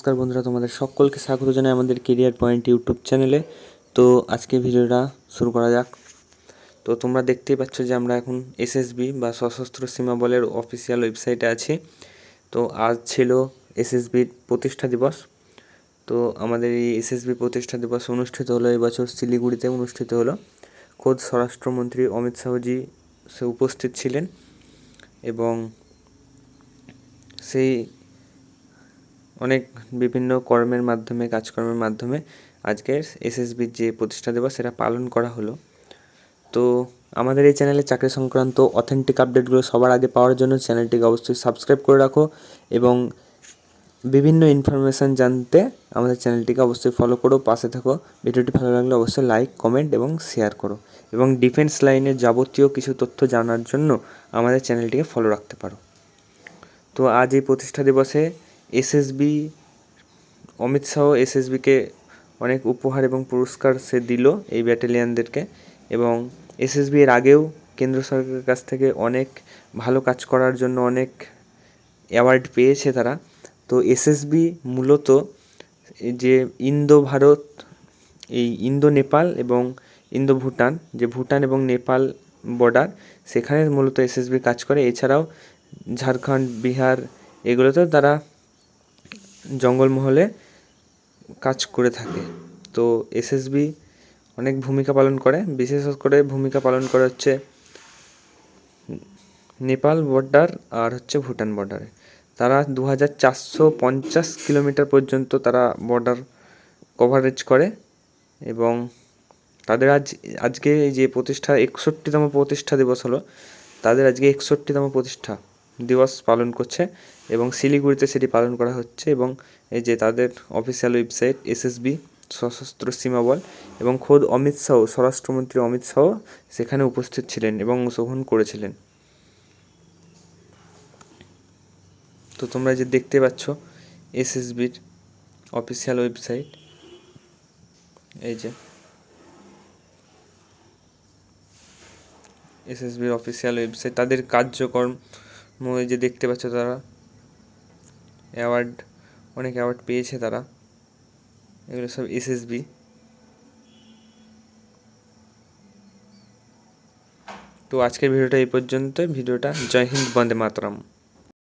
নমস্কার বন্ধুরা, তোমাদের সকলকে স্বাগত জানাই আমাদের কেরিয়ার পয়েন্ট ইউটিউব চ্যানেলে। তো আজকে ভিডিওটা শুরু করা যাক। তো তোমরা দেখতেই পাচ্ছ যে আমরা এখন এসএসবি বা সশস্ত্র সীমা বলের অফিসিয়াল ওয়েবসাইটে আছি। তো আজ ছিল এসএসবির প্রতিষ্ঠা দিবস। তো আমাদের এই এসএসবি প্রতিষ্ঠা দিবস অনুষ্ঠিত হলো এবছর শিলিগুড়িতে অনুষ্ঠিত হলো। খোদ স্বরাষ্ট্রমন্ত্রী অমিত শাহজি সে উপস্থিত ছিলেন এবং সেই অনেক বিভিন্ন কর্মের মাধ্যমে কাজকর্মের মাধ্যমে আজকের এসএসবির যে প্রতিষ্ঠা দিবস সেটা পালন করা হলো। তো আমাদের এই চ্যানেলে চাকরি সংক্রান্ত অথেন্টিক আপডেটগুলো সবার আগে পাওয়ার জন্য চ্যানেলটিকে অবশ্যই সাবস্ক্রাইব করে রাখো এবং বিভিন্ন ইনফরমেশান জানতে আমাদের চ্যানেলটিকে অবশ্যই ফলো করো, পাশে থাকো। ভিডিওটি ভালো লাগলে অবশ্যই লাইক, কমেন্ট এবং শেয়ার করো এবং ডিফেন্স লাইনের যাবতীয় কিছু তথ্য জানার জন্য আমাদের চ্যানেলটিকে ফলো রাখতে পারো। তো আজ এই প্রতিষ্ঠা দিবসে এসএসবি অমিত শাহ এসএসবিকে অনেক উপহার এবং পুরস্কার সে দিল এই ব্যাটালিয়ানদেরকে এবং এসএসবি এর আগেও কেন্দ্র সরকারের কাছ থেকে অনেক ভালো কাজ করার জন্য অনেক অ্যাওয়ার্ড পেয়েছে তারা। তো এসএসবি মূলত যে ইন্দো ভারত, এই ইন্দো নেপাল এবং ইন্দো ভুটান, যে ভুটান এবং নেপাল বর্ডার, সেখানে মূলত এসএসবি কাজ করে। এছাড়াও ঝাড়খণ্ড, বিহার এগুলোতেও তারা জঙ্গলমহলে কাজ করে থাকে। তো এসএসবি অনেক ভূমিকা পালন করে, বিশেষ করে ভূমিকা পালন করে হচ্ছে নেপাল বর্ডার আর হচ্ছে ভুটান বর্ডারে। তারা 2450 কিলোমিটার পর্যন্ত তারা বর্ডার কভারেজ করে এবং তাদের আজকে এই যে প্রতিষ্ঠা 61তম প্রতিষ্ঠা দিবস হলো, তাদের আজকে 61তম প্রতিষ্ঠা দিবস পালন করছে এবং শিলিগুড়িতে সেটি পালন করা হচ্ছে। এবং এই যে তাদের অফিসিয়াল ওয়েবসাইট এসএসবি সশস্ত্র সীমা বল এবং খোদ অমিত শাহ, স্বরাষ্ট্রমন্ত্রী অমিত শাহ সেখানে উপস্থিত ছিলেন এবং অংশগ্রহণ করেছিলেন। তো তোমরা যে দেখতে পাচ্ছ এসএসবির অফিসিয়াল ওয়েবসাইট, এই যে এসএসবির অফিসিয়াল ওয়েবসাইট, তাদের কার্যক্রম যে দেখতে পাচ্ছ, তারা অনেক অ্যাওয়ার্ড পেয়েছে তারা, এগুলো সব এসএসবি। তো আজকের ভিডিওটা এই পর্যন্ত। ভিডিওটা জয় হিন্দ, বন্দে মাতরম।